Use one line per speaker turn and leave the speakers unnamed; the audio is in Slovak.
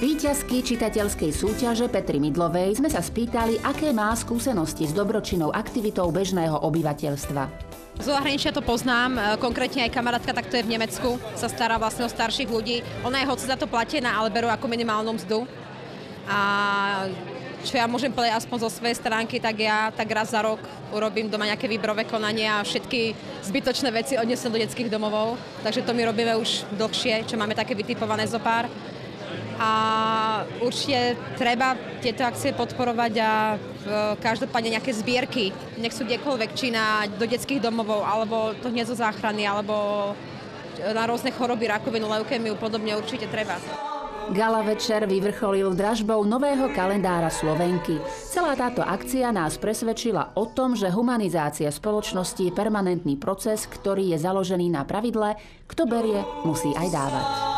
Víťazky čitateľskej súťaže Petry Midlovej sme sa spýtali, aké má skúsenosti s dobročinnou aktivitou bežného obyvateľstva.
Z zahraničia to poznám, konkrétne aj kamarátka, tak to je v Nemecku, sa stará vlastne o starších ľudí. Ona je hoci za to platená, ale berú ako minimálnu mzdu. A čo ja môžem povedať aspoň zo svojej stránky, tak ja tak raz za rok urobím doma nejaké výberové konanie a všetky zbytočné veci odnesem do detských domovov. Takže to my robíme už dlhšie, čo máme také vytipované zopár. A určite treba tieto akcie podporovať a každopádne nejaké zbierky, nech sú kdekoľvek, či do detských domovov, alebo to hneď zo záchrany, alebo na rôzne choroby, rakovinu, leukémiu, podobne určite treba.
Gala večer vyvrcholil dražbou nového kalendára Slovenky. Celá táto akcia nás presvedčila o tom, že humanizácia spoločnosti je permanentný proces, ktorý je založený na pravidle, kto berie, musí aj dávať.